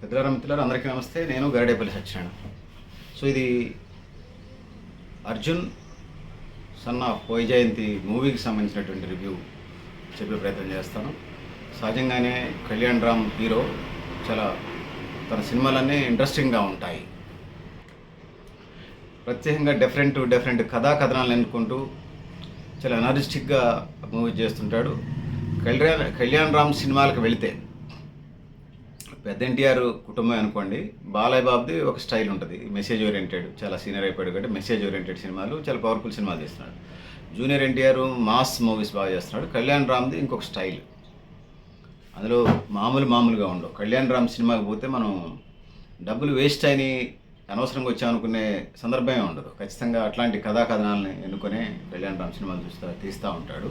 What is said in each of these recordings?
పెద్దగారు మిత్రులారు అందరికీ నమస్తే. నేను గరిడేపల్లి సత్యనారాయణ. సో ఇది అర్జున్ సన్ ఆఫ్ వైజయంతి మూవీకి సంబంధించినటువంటి రివ్యూ చెప్పే ప్రయత్నం చేస్తాను. సహజంగానే కళ్యాణ్ రామ్ హీరో చాలా తన సినిమాలన్నీ ఇంట్రెస్టింగ్గా ఉంటాయి. ప్రత్యేకంగా డిఫరెంట్ కథనాలను ఎన్నుకుంటూ చాలా ఎనర్జిటిక్గా మూవీ చేస్తుంటాడు. కళ్యాణ్ రామ్ సినిమాలకు వెళితే పెద్ద ఎన్టీఆర్ కుటుంబం అనుకోండి, బాలయ్య బాబుది ఒక స్టైల్ ఉంటుంది, మెసేజ్ ఓరియంటెడ్, చాలా సీనియర్ అయిపోయాడు కాబట్టి మెసేజ్ ఓరియంటెడ్ సినిమాలు, చాలా పవర్ఫుల్ సినిమాలు చేస్తున్నాడు. జూనియర్ ఎన్టీఆర్ మాస్ మూవీస్ బాగా చేస్తున్నాడు. కళ్యాణ్ రామ్ది ఇంకొక స్టైల్, అందులో మామూలుగా ఉండవు. కళ్యాణ్ రామ్ సినిమాకి పోతే మనం డబ్బులు వేస్ట్ అయిన అనవసరంగా వచ్చామనుకునే సందర్భమే ఉండదు. ఖచ్చితంగా అట్లాంటి కథనాలని ఎన్నుకొని కళ్యాణ్ రామ్ సినిమాలు తీస్తూ ఉంటాడు.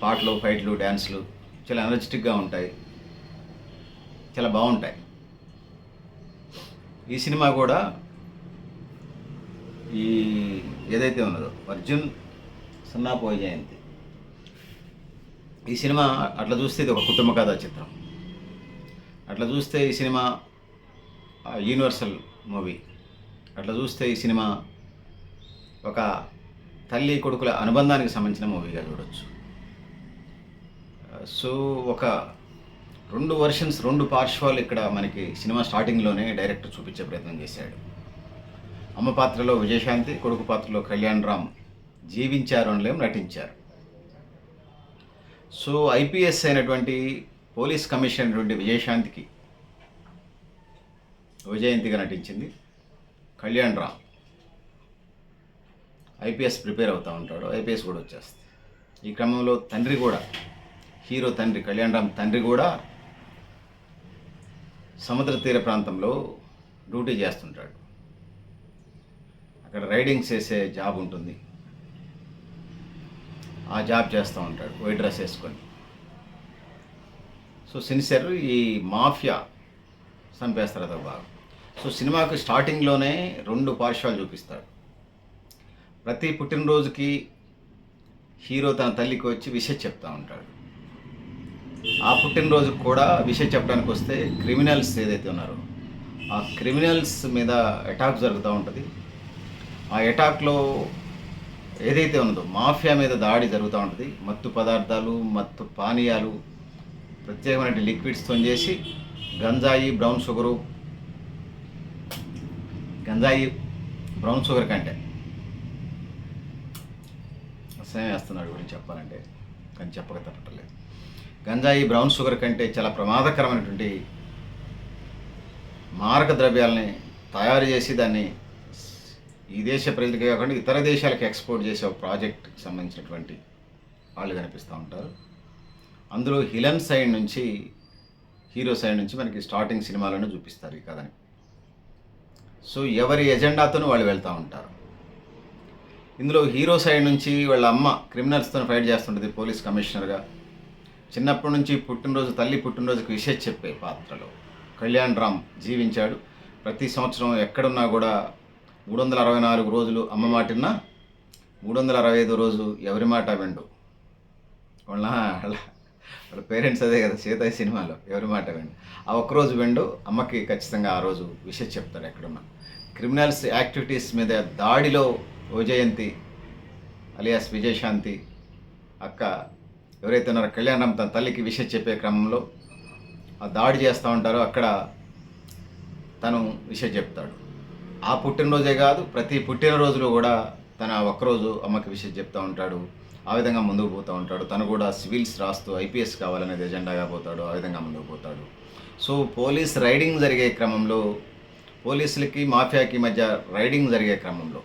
పాటలు, ఫైట్లు, డ్యాన్స్లు చాలా ఎనర్జెటిక్గా ఉంటాయి, చాలా బాగుంటాయి. ఈ సినిమా కూడా ఈ ఏదైతే ఉన్నదో అర్జున్ సన్ ఆఫ్ వైజయంతి, ఈ సినిమా అట్లా చూస్తే ఇది ఒక కుటుంబ కథా చిత్రం. అట్లా చూస్తే ఈ సినిమా యూనివర్సల్ మూవీ. అట్లా చూస్తే ఈ సినిమా ఒక తల్లి కొడుకుల అనుబంధానికి సంబంధించిన మూవీగా చూడొచ్చు. సో ఒక రెండు వర్షన్స్, రెండు పార్శ్వాలు ఇక్కడ మనకి సినిమా స్టార్టింగ్లోనే డైరెక్టర్ చూపించే ప్రయత్నం చేశాడు. అమ్మ పాత్రలో విజయశాంతి, కొడుకు పాత్రలో కళ్యాణ్ రామ్ జీవించారు అనలేం, నటించారు. సో ఐపీఎస్ అయినటువంటి పోలీస్ కమిషనర్ అయినటువంటి విజయశాంతికి వైజయంతిగా నటించింది కళ్యాణ్ రామ్. ఐపీఎస్ ప్రిపేర్ అవుతూ ఉంటాడు, ఐపీఎస్ కూడా వచ్చేస్తుంది. ఈ క్రమంలో తండ్రి కూడా, హీరో తండ్రి కళ్యాణ్ రామ్ తండ్రి కూడా సముద్ర తీర ప్రాంతంలో డ్యూటీ చేస్తుంటాడు. అక్కడ రైడింగ్ చేసే జాబ్ ఉంటుంది, ఆ జాబ్ చేస్తూ ఉంటాడు వైట్ డ్రెస్ వేసుకొని. సో సిన్సియర్, ఈ మాఫియా చంపేస్తారు అదొక బాగా. సో సినిమాకి స్టార్టింగ్లోనే రెండు పార్శ్వాలు చూపిస్తాడు. ప్రతి పుట్టినరోజుకి హీరో తన తల్లికి వచ్చి విషయం చెప్తూ ఉంటాడు. ఆ పుట్టినరోజుకు కూడా విషయం చెప్పడానికి వస్తే క్రిమినల్స్ ఏదైతే ఉన్నారో ఆ క్రిమినల్స్ మీద అటాక్ జరుగుతూ ఉంటుంది. ఆ అటాక్లో ఏదైతే ఉన్నదో మాఫియా మీద దాడి జరుగుతూ ఉంటుంది. మత్తు పదార్థాలు, మత్తు పానీయాలు, ప్రత్యేకమైన లిక్విడ్స్తో చేసి గంజాయి, బ్రౌన్ షుగర్ కంటే అసహ్యం వేస్తున్నాడు గురించి చెప్పాలంటే, కానీ చెప్పక తప్పట్లేదు. గంజాయి, బ్రౌన్ షుగర్ కంటే చాలా ప్రమాదకరమైనటువంటి మారక ద్రవ్యాలని తయారు చేసి దాన్ని ఈ దేశ ప్రజలకే కాకుండా ఇతర దేశాలకు ఎక్స్పోర్ట్ చేసే ఒక ప్రాజెక్ట్కి సంబంధించినటువంటి వాళ్ళు కనిపిస్తూ ఉంటారు. అందులో హీరో సైడ్ నుంచి మనకి స్టార్టింగ్ సినిమాలను చూపిస్తారు ఈ కథని. సో ఎవరి ఎజెండాతో వాళ్ళు వెళ్తూ ఉంటారు. ఇందులో హీరో సైడ్ నుంచి వాళ్ళ అమ్మ క్రిమినల్స్తో ఫైట్ చేస్తుంటుంది పోలీస్ కమిషనర్గా. చిన్నప్పటి నుంచి తల్లి పుట్టినరోజుకి విషయం చెప్పే పాత్రలో కళ్యాణ్ రామ్ జీవించాడు. ప్రతి సంవత్సరం ఎక్కడున్నా కూడా 364 రోజులు అమ్మ మాటిన్నా, 365 రోజు ఎవరి మాట విండు. వాళ్ళ పేరెంట్స్ అదే కదా, సీతయ్య సినిమాలో ఎవరి మాట విండు. ఆ ఒక్కరోజు విండు, అమ్మకి ఖచ్చితంగా ఆ రోజు విషయం చెప్తారు ఎక్కడున్నా. క్రిమినల్స్ యాక్టివిటీస్ మీద దాడిలో వైజయంతి అలియాస్ విజయశాంతి అక్క ఎవరైతే ఉన్నారో కళ్యాణ్ రామ్ తన తల్లికి విషయం చెప్పే క్రమంలో ఆ దాడి చేస్తూ ఉంటారో అక్కడ తను విషయం చెప్తాడు. ఆ పుట్టినరోజే కాదు, ప్రతి పుట్టినరోజులో కూడా తన ఒక్కరోజు అమ్మకి విషయం చెప్తూ ఉంటాడు. ఆ విధంగా ముందుకు పోతూ ఉంటాడు. తను కూడా సివిల్స్ రాస్తూ ఐపీఎస్ కావాలనేది ఎజెండాగా పోతాడు. ఆ విధంగా ముందుకు పోతాడు. సో పోలీస్ రైడింగ్ జరిగే క్రమంలో, పోలీసులకి మాఫియాకి మధ్య రైడింగ్ జరిగే క్రమంలో,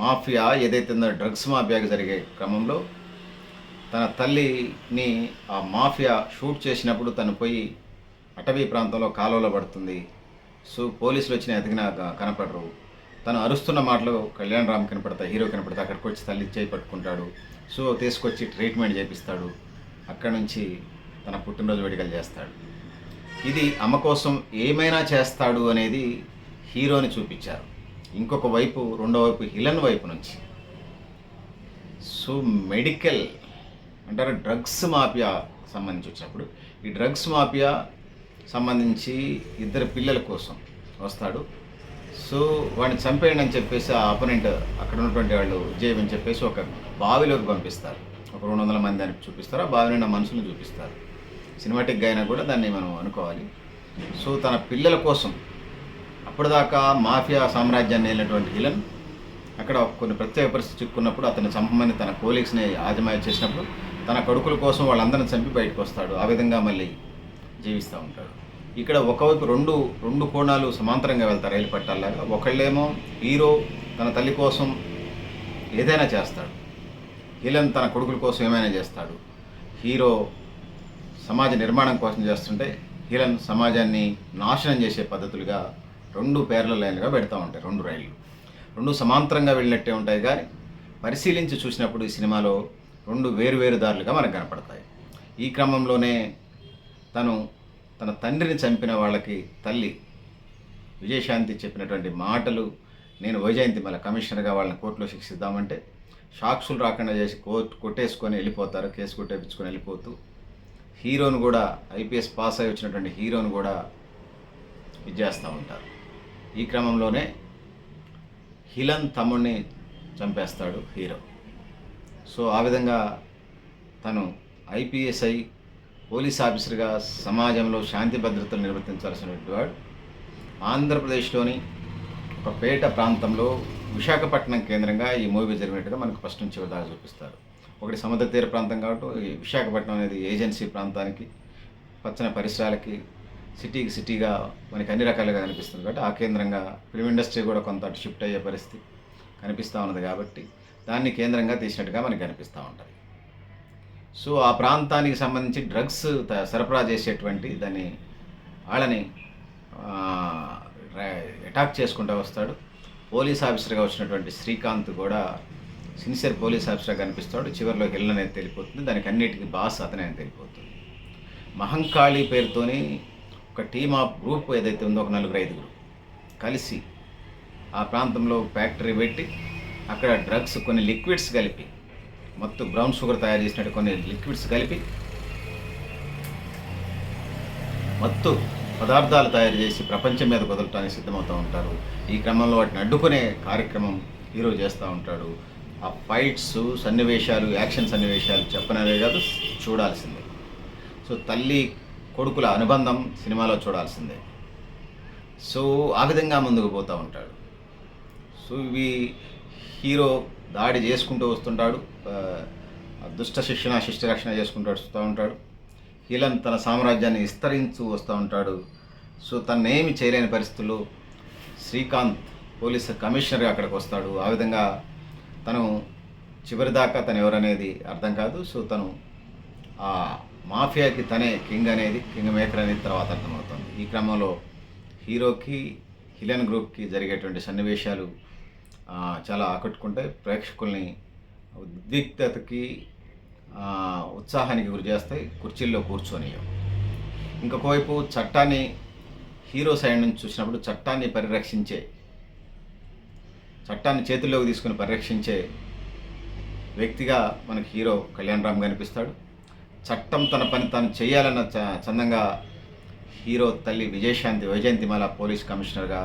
మాఫియా ఏదైతే ఉందో డ్రగ్స్ మాఫియాకి జరిగే క్రమంలో తన తల్లిని ఆ మాఫియా షూట్ చేసినప్పుడు తను పోయి అటవీ ప్రాంతంలో కాలువలో పడుతుంది. సో పోలీసులు వచ్చిన ఎదిగినా కనపడరు. తను అరుస్తున్న మాటలు కళ్యాణ్ రామ్ కనపడతాయి, హీరో కనపడతాయి. అక్కడికి వచ్చి తల్లి చేయి పట్టుకుంటాడు. సో తీసుకొచ్చి ట్రీట్మెంట్ చేపిస్తాడు. అక్కడి నుంచి తన పుట్టినరోజు వేడుకలు చేస్తాడు. ఇది అమ్మ కోసం ఏమైనా చేస్తాడు అనేది హీరోని చూపించారు. ఇంకొక వైపు, రెండో వైపు హిలన్ వైపు నుంచి సో మెడికల్ అంటారు డ్రగ్స్ మాఫియా సంబంధించి వచ్చినప్పుడు, ఈ డ్రగ్స్ మాఫియా సంబంధించి ఇద్దరు పిల్లల కోసం వస్తాడు. సో వాడిని చంపేయండి అని చెప్పేసి ఆ అపోనెంట్ అక్కడ ఉన్నటువంటి వాళ్ళు విజయం అని చెప్పేసి ఒక బావిలోకి పంపిస్తారు. ఒక 200 మంది అని చూపిస్తారు. ఆ బావి నిండా మనుషులను చూపిస్తారు. సినిమాటిక్గా అయినా కూడా దాన్ని మనం అనుకోవాలి. సో తన పిల్లల కోసం అప్పటిదాకా మాఫియా సామ్రాజ్యాన్ని వెళ్ళినటువంటి హిలన్ అక్కడ కొన్ని ప్రత్యేక పరిస్థితి చిక్కున్నప్పుడు అతన్ని చంపమని తన కోలీగ్స్ని ఆజమాయి చేసినప్పుడు తన కొడుకుల కోసం వాళ్ళందరిని చంపి బయటకు వస్తాడు. ఆ విధంగా మళ్ళీ జీవిస్తూ ఉంటాడు. ఇక్కడ ఒకవైపు రెండు కోణాలు సమాంతరంగా వెళ్తారు రైలు పట్టాల్లాగా. ఒకళ్ళేమో హీరో తన తల్లి కోసం ఏదైనా చేస్తాడు, హిలన్ తన కొడుకుల కోసం ఏమైనా చేస్తాడు. హీరో సమాజ నిర్మాణం కోసం చేస్తుంటే హిలన్ సమాజాన్ని నాశనం చేసే పద్ధతులుగా 2 ప్యారలల్ లైన్లుగా పెడతా ఉంటాయి. 2 రైళ్ళు 2 సమాంతరంగా వెళ్ళినట్టే ఉంటాయి. కానీ పరిశీలించి చూసినప్పుడు ఈ సినిమాలో 2 వేరు దారులుగా మనకు కనపడతాయి. ఈ క్రమంలోనే తన తండ్రిని చంపిన వాళ్ళకి తల్లి విజయశాంతి చెప్పినటువంటి మాటలు, నేను వైజయంతిమాల కమిషనర్గా వాళ్ళని కోర్టులో శిక్షిద్దామంటే సాక్షులు రాకుండా చేసి కొట్టేసుకొని వెళ్ళిపోతారు. కేసు కొట్టేపించుకొని వెళ్ళిపోతూ హీరోను కూడా ఐపీఎస్ పాస్ అయి వచ్చినటువంటి హీరోను కూడా ఇచ్చేస్తూ ఉంటారు. ఈ క్రమంలోనే హిలన్ తమ్ముడిని చంపేస్తాడు హీరో. సో ఆ విధంగా తను ఐపీఎస్ అయి పోలీస్ ఆఫీసర్గా సమాజంలో శాంతి భద్రతలు నిర్వర్తించాల్సినటువంటి వాడు ఆంధ్రప్రదేశ్లోని ఒక పేట ప్రాంతంలో విశాఖపట్నం కేంద్రంగా ఈ మూవీ జరిగినట్టుగా మనకు ఫస్ట్ నుంచి దాకా చూపిస్తారు. ఒకటి సముద్ర తీర ప్రాంతం కాబట్టి ఈ విశాఖపట్నం అనేది ఏజెన్సీ ప్రాంతానికి, పచ్చని పరిసరాలకి, సిటీగా మనకి అన్ని రకాలుగా కనిపిస్తుంది. కాబట్టి ఆ కేంద్రంగా ఫిల్మ్ ఇండస్ట్రీ కూడా కొంత షిఫ్ట్ అయ్యే పరిస్థితి కనిపిస్తూ ఉన్నది. కాబట్టి దాన్ని కేంద్రంగా తీసినట్టుగా మనకి కనిపిస్తూ ఉంటుంది. సో ఆ ప్రాంతానికి సంబంధించి డ్రగ్స్ సరఫరా చేసేటువంటి వాళ్ళని అటాక్ చేసుకుంటూ వస్తాడు. పోలీస్ ఆఫీసర్గా వచ్చినటువంటి శ్రీకాంత్ కూడా సిన్సియర్ పోలీస్ ఆఫీసర్గా కనిపిస్తాడు. చివరిలో హిలన్ అనేది తెలిపోతుంది. దానికి అన్నిటికీ బాస్ అతనే అని తెలిపోతుంది. మహంకాళి పేరుతోని ఒక టీమ్ ఆఫ్ గ్రూప్ ఏదైతే ఉందో, ఒక 4-5 కలిసి ఆ ప్రాంతంలో ఫ్యాక్టరీ పెట్టి అక్కడ డ్రగ్స్ కొన్ని లిక్విడ్స్ కలిపి, మొత్తం బ్రౌన్ షుగర్ తయారు చేసినట్టు కొన్ని లిక్విడ్స్ కలిపి మత్తు పదార్థాలు తయారు చేసి ప్రపంచం మీద వదలటానికి సిద్ధమవుతూ ఉంటారు. ఈ క్రమంలో వాటిని అడ్డుకునే కార్యక్రమం హీరో చేస్తూ ఉంటాడు. ఆ ఫైట్స్ సన్నివేశాలు, యాక్షన్ సన్నివేశాలు చెప్పనవే కాదు, చూడాల్సిందే. సో తల్లి కొడుకుల అనుబంధం సినిమాలో చూడాల్సిందే. సో ఆ విధంగా ముందుకు పోతూ ఉంటాడు. సో ఇవి హీరో దాడి చేసుకుంటూ వస్తుంటాడు, దుష్ట శిక్షణ శిష్ట రక్షణ చేసుకుంటూ వస్తూ ఉంటాడు. హిలన్ తన సామ్రాజ్యాన్ని విస్తరించు వస్తూ ఉంటాడు. సో తనేమి చేయలేని పరిస్థితుల్లో శ్రీకాంత్ పోలీస్ కమిషనర్గా అక్కడికి వస్తాడు. ఆ విధంగా తను చివరిదాకా తను ఎవరనేది అర్థం కాదు. సో తను ఆ మాఫియాకి తనే కింగ్ మేకర్ అనేది తర్వాత అర్థమవుతుంది. ఈ క్రమంలో హీరోకి హిలన్ గ్రూప్కి జరిగేటువంటి సన్నివేశాలు చాలా ఆకట్టుకుంటాయి. ప్రేక్షకుల్ని ఉద్రిక్తతకి, ఉత్సాహానికి గురి చేస్తాయి. కుర్చీల్లో కూర్చొని ఇంకొక వైపు చట్టాన్ని హీరో సైడ్ నుంచి చూసినప్పుడు చట్టాన్ని చేతుల్లోకి తీసుకుని పరిరక్షించే వ్యక్తిగా మనకి హీరో కళ్యాణ్ రామ్ కనిపిస్తాడు. చట్టం తన పని తాను చేయాలన్న చందంగా హీరో తల్లి వైజయంతిమాల పోలీస్ కమిషనర్గా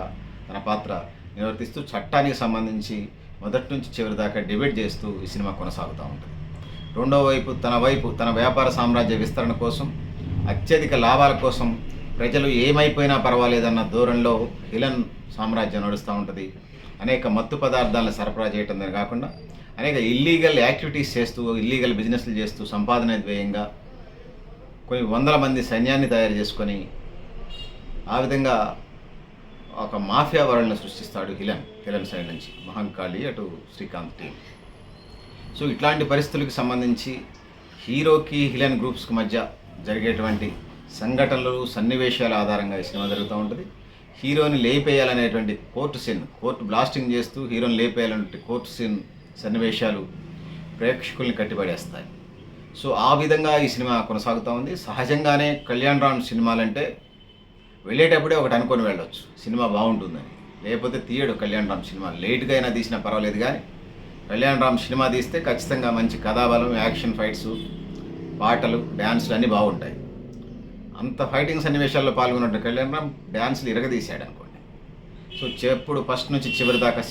తన పాత్ర నిర్వర్తిస్తూ చట్టానికి సంబంధించి మొదటి నుంచి చివరి దాకా డిబేట్ చేస్తూ ఈ సినిమా కొనసాగుతూ ఉంటుంది. రెండో వైపు తన వ్యాపార సామ్రాజ్య విస్తరణ కోసం, అత్యధిక లాభాల కోసం ప్రజలు ఏమైపోయినా పర్వాలేదన్న ధోరణిలో హిలన్ సామ్రాజ్యం నడుస్తూ ఉంటుంది. అనేక మత్తు పదార్థాలను సరఫరా చేయటమే కాకుండా అనేక ఇల్లీగల్ యాక్టివిటీస్ చేస్తూ, ఇల్లీగల్ బిజినెస్లు చేస్తూ సంపాదన వ్యయంగా కొన్ని 100 మంది సైన్యాన్ని తయారు చేసుకొని ఆ విధంగా ఒక మాఫియా వరల్డ్ని సృష్టిస్తాడు హిలన్ సైడ్ నుంచి, మహంకాళి అటు శ్రీకాంత్ టీం. సో ఇట్లాంటి పరిస్థితులకు సంబంధించి హీరోకి హిలన్ గ్రూప్స్కి మధ్య జరిగేటువంటి సంఘటనలు, సన్నివేశాల ఆధారంగా ఈ సినిమా జరుగుతూ ఉంటుంది. హీరోని లేపేయాలనేటువంటి కోర్టు బ్లాస్టింగ్ చేస్తూ హీరోని లేపేయాలనే కోర్టు సీన్ సన్నివేశాలు ప్రేక్షకుల్ని కట్టిపడేస్తాయి. సో ఆ విధంగా ఈ సినిమా కొనసాగుతూ ఉంది. సహజంగానే కళ్యాణ్ రామ్ సినిమాలంటే వెళ్ళేటప్పుడే ఒకటి అనుకొని వెళ్ళొచ్చు, సినిమా బాగుంటుందని. లేకపోతే తీయడు కళ్యాణ్ రామ్ సినిమా. లేట్గా అయినా తీసినా పర్వాలేదు, కానీ కళ్యాణ్ రామ్ సినిమా తీస్తే ఖచ్చితంగా మంచి కథాబలం, యాక్షన్ ఫైట్స్, పాటలు, డ్యాన్సులు అన్నీ బాగుంటాయి. అంత ఫైటింగ్ సన్నివేశాల్లో పాల్గొన్నట్టు కళ్యాణ్ రామ్ డ్యాన్స్లు ఇరగదీశాడు అనుకోండి. సో చెప్పుడు ఫస్ట్ నుంచి చివరి దాకా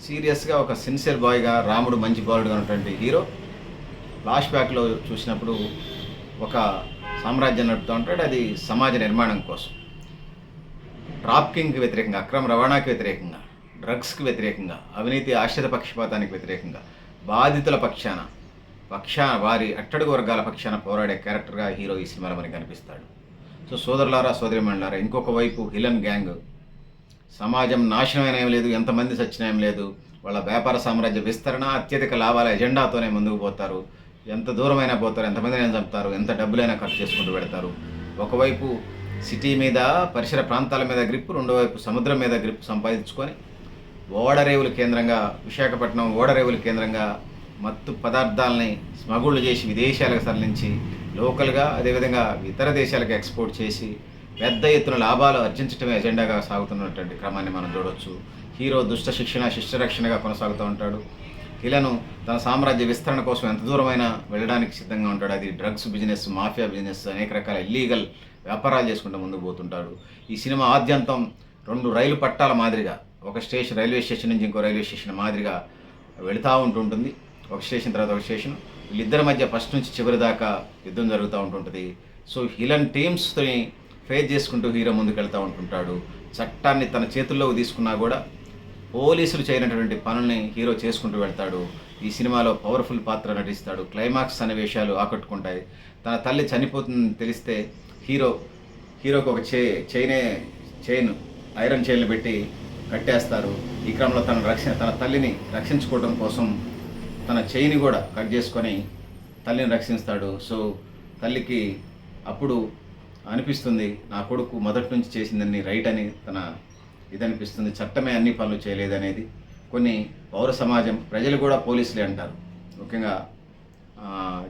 సీరియస్గా ఒక సిన్సియర్ బాయ్గా రాముడు మంచి బాలుడుగా ఉన్నటువంటి హీరో ఫ్లాష్ బ్యాక్లో చూసినప్పుడు ఒక సామ్రాజ్యం నడుపుతూ ఉంటాడు. అది సమాజ నిర్మాణం కోసం, ట్రాఫికింగ్కి వ్యతిరేకంగా, అక్రమ రవాణాకి వ్యతిరేకంగా, డ్రగ్స్కి వ్యతిరేకంగా, అవినీతి ఆశ్రిత పక్షపాతానికి వ్యతిరేకంగా, బాధితుల పక్షాన వారి అట్టడుగు వర్గాల పక్షాన పోరాడే క్యారెక్టర్గా హీరో ఈ సినిమాలో మనకి కనిపిస్తాడు. సో సోదరులారా, సోదరిమణులారా, ఇంకొక వైపు హిలన్ గ్యాంగ్ సమాజం నాశనమైన ఏం లేదు, ఎంతమంది సచ్చినా ఏం లేదు, వాళ్ళ వ్యాపార సామ్రాజ్య విస్తరణ, అత్యధిక లాభాల ఎజెండాతోనే ముందుకు పోతారు. ఎంత దూరమైనా పోతారు, ఎంతమందినైనా చంపుతారు, ఎంత డబ్బులైనా ఖర్చు చేసుకుంటూ పెడతారు. ఒకవైపు సిటీ మీద, పరిసర ప్రాంతాల మీద గ్రిప్పు, రెండో వైపు సముద్రం మీద గ్రిప్పు సంపాదించుకొని ఓడరేవుల కేంద్రంగా, విశాఖపట్నం ఓడరేవుల కేంద్రంగా మత్తు పదార్థాలని స్మగుళ్ళు చేసి విదేశాలకు తరలించి లోకల్గా, అదేవిధంగా ఇతర దేశాలకు ఎక్స్పోర్ట్ చేసి పెద్ద ఎత్తున లాభాలు ఆర్జించడమే ఎజెండాగా సాగుతున్నటువంటి క్రమాన్ని మనం చూడవచ్చు. హీరో దుష్ట శిక్షణ, శిష్టరక్షణగా కొనసాగుతూ ఉంటాడు. హిలను తన సామ్రాజ్య విస్తరణ కోసం ఎంత దూరమైనా వెళ్ళడానికి సిద్ధంగా ఉంటాడు. అది డ్రగ్స్ బిజినెస్, మాఫియా బిజినెస్, అనేక రకాల ఇల్లీగల్ వ్యాపారాలు చేసుకుంటూ ముందుకు పోతుంటాడు. ఈ సినిమా ఆద్యంతం 2 రైలు పట్టాల మాదిరిగా, ఒక స్టేషన్, రైల్వే స్టేషన్ నుంచి ఇంకో రైల్వే స్టేషన్ మాదిరిగా వెళుతూ ఉంటుంది. ఒక స్టేషన్ తర్వాత ఒక స్టేషన్, వీళ్ళిద్దరి మధ్య ఫస్ట్ నుంచి చివరి దాకా యుద్ధం జరుగుతూ ఉంటుంటుంది. సో హిలన్ టీమ్స్తో ఫేస్ చేసుకుంటూ హీరో ముందుకు వెళ్తూ ఉంటుంటాడు. చట్టాన్ని తన చేతుల్లోకి తీసుకున్నా కూడా పోలీసులు చేయనటువంటి పనుల్ని హీరో చేసుకుంటూ వెళ్తాడు. ఈ సినిమాలో పవర్ఫుల్ పాత్ర నటిస్తాడు. క్లైమాక్స్ సన్నివేశాలు ఆకట్టుకుంటాయి. తన తల్లి చనిపోతుందని తెలిస్తే హీరోకి ఒక చైన్ ఐరన్ చైన్లు పెట్టి కట్టేస్తారు. ఈ క్రమంలో తన తల్లిని రక్షించుకోవడం కోసం తన చైని కూడా కట్ చేసుకొని తల్లిని రక్షిస్తాడు. సో తల్లికి అప్పుడు అనిపిస్తుంది, నా కొడుకు మొదటి నుంచి చేసిందని రైట్ అని ఇది అనిపిస్తుంది. చట్టమే అన్ని పనులు చేయలేదనేది. కొన్ని పౌర సమాజం, ప్రజలు కూడా పోలీసులే అంటారు. ముఖ్యంగా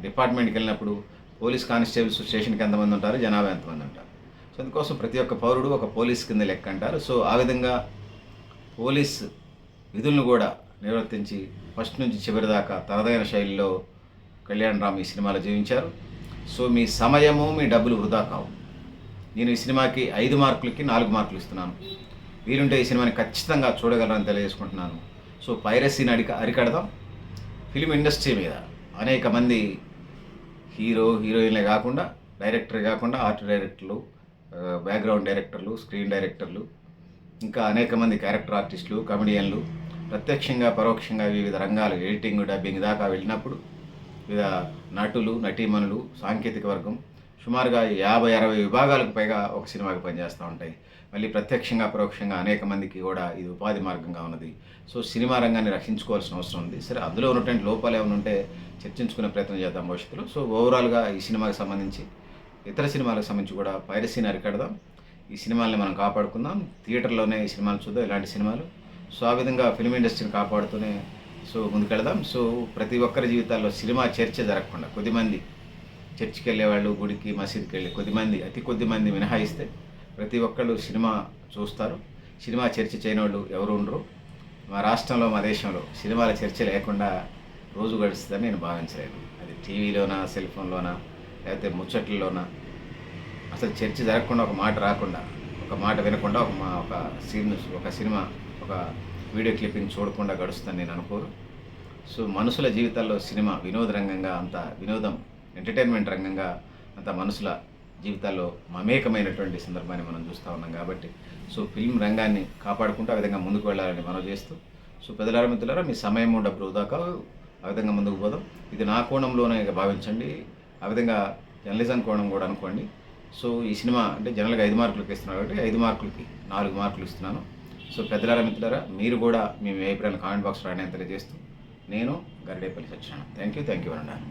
డిపార్ట్మెంట్కి వెళ్ళినప్పుడు పోలీస్ కానిస్టేబుల్స్ స్టేషన్కి ఎంతమంది ఉంటారు, జనాభా ఎంతమంది ఉంటారు. సో అందుకోసం ప్రతి ఒక్క పౌరుడు ఒక పోలీస్ కింద లెక్క అంటారు. సో ఆ విధంగా పోలీస్ విధులను కూడా నిర్వర్తించి ఫస్ట్ నుంచి చివరి దాకా తనదైన శైలిలో కళ్యాణ్ రామ్ ఈ సినిమాలో జీవించారు. సో మీ సమయము, మీ డబ్బులు వృధా కావు. నేను ఈ సినిమాకి 5 మార్కులకి 4 మార్కులు ఇస్తున్నాను. వీలుంటే ఈ సినిమాని ఖచ్చితంగా చూడగలరని తెలియజేసుకుంటున్నాను. సో పైరసీని అరికడదాం. ఫిలిం ఇండస్ట్రీ మీద అనేక మంది హీరోయిన్లే కాకుండా, డైరెక్టర్ కాకుండా, ఆర్ట్ డైరెక్టర్లు, బ్యాక్గ్రౌండ్ డైరెక్టర్లు, స్క్రీన్ డైరెక్టర్లు, ఇంకా అనేక మంది క్యారెక్టర్ ఆర్టిస్టులు, కమెడియన్లు ప్రత్యక్షంగా పరోక్షంగా వివిధ రంగాలు, ఎడిటింగ్, డబ్బింగ్ దాకా వెళ్ళినప్పుడు వివిధ నటులు, నటీమణులు, సాంకేతిక వర్గం సుమారుగా 50-60 విభాగాలకు పైగా ఒక సినిమాకి పనిచేస్తూ ఉంటాయి. మళ్ళీ ప్రత్యక్షంగా పరోక్షంగా అనేక మందికి కూడా ఇది ఉపాధి మార్గంగా ఉన్నది. సో సినిమా రంగాన్ని రక్షించుకోవాల్సిన అవసరం ఉంది. సరే, అందులో ఉన్నటువంటి లోపాలు ఏమైనా ఉంటే చర్చించుకునే ప్రయత్నం చేద్దాం భవిష్యత్తులో. సో ఓవరాల్గా ఈ సినిమాకి సంబంధించి, ఇతర సినిమాలకు సంబంధించి కూడా పైరసీని అరికడదాం. ఈ సినిమాల్ని మనం కాపాడుకుందాం. థియేటర్లోనే ఈ సినిమాలు చూద్దాం, ఇలాంటి సినిమాలు. సో ఆ విధంగా ఫిలిం ఇండస్ట్రీని కాపాడుతూనే ముందుకెళ్దాం. సో ప్రతి ఒక్కరి జీవితాల్లో సినిమా చర్చ జరగకుండా, కొద్దిమంది చర్చికి వెళ్ళేవాళ్ళు, గుడికి, మసీదుకి వెళ్ళి కొద్దిమంది, అతి కొద్దిమంది మినహాయిస్తే ప్రతి ఒక్కళ్ళు సినిమా చూస్తారు. సినిమా చర్చ చేయని వాళ్ళు ఎవరు ఉండరు. మా రాష్ట్రంలో, మా దేశంలో సినిమాల చర్చ లేకుండా రోజు గడుస్తుందని నేను భావించలేను. అది టీవీలోనా, సెల్ ఫోన్లోనా, లేకపోతే ముచ్చట్లలోనా, అసలు చర్చ జరగకుండా, ఒక మాట రాకుండా, ఒక మాట వినకుండా, ఒక సినిమా, ఒక వీడియో క్లిప్పింగ్ చూడకుండా గడుస్తుందని నేను అనుకోను. సో మనుషుల జీవితాల్లో సినిమా వినోద రంగంగా, అంత వినోదం, ఎంటర్టైన్మెంట్ రంగంగా అంత మనుషుల జీవితాల్లో మమేకమైనటువంటి సందర్భాన్ని మనం చూస్తూ ఉన్నాం. కాబట్టి సో ఫిల్మ్ రంగాన్ని కాపాడుకుంటూ ఆ విధంగా ముందుకు వెళ్ళాలని మనం చేస్తూ, సో పెద్దలారా, మిత్రులారా, మీ సమయము, డబ్బు వృధా కావు. ఆ విధంగా ముందుకు పోదాం. ఇది నా కోణంలోనే భావించండి. ఆ విధంగా జర్నలిజం కోణం కూడా అనుకోండి. సో ఈ సినిమా అంటే జనరల్గా 5 మార్కులకి ఇస్తున్నాను కాబట్టి 5 మార్కులకి 4 మార్కులు ఇస్తున్నాను. సో పెద్దలారా, మిత్రులారా, మీరు కూడా మీ అభిప్రాయాలు కామెంట్ బాక్స్లో రాయని తెలియజేస్తూ, నేను గరిడేపల్లి సత్యనారాయణ. థ్యాంక్ యూ అన్నాను.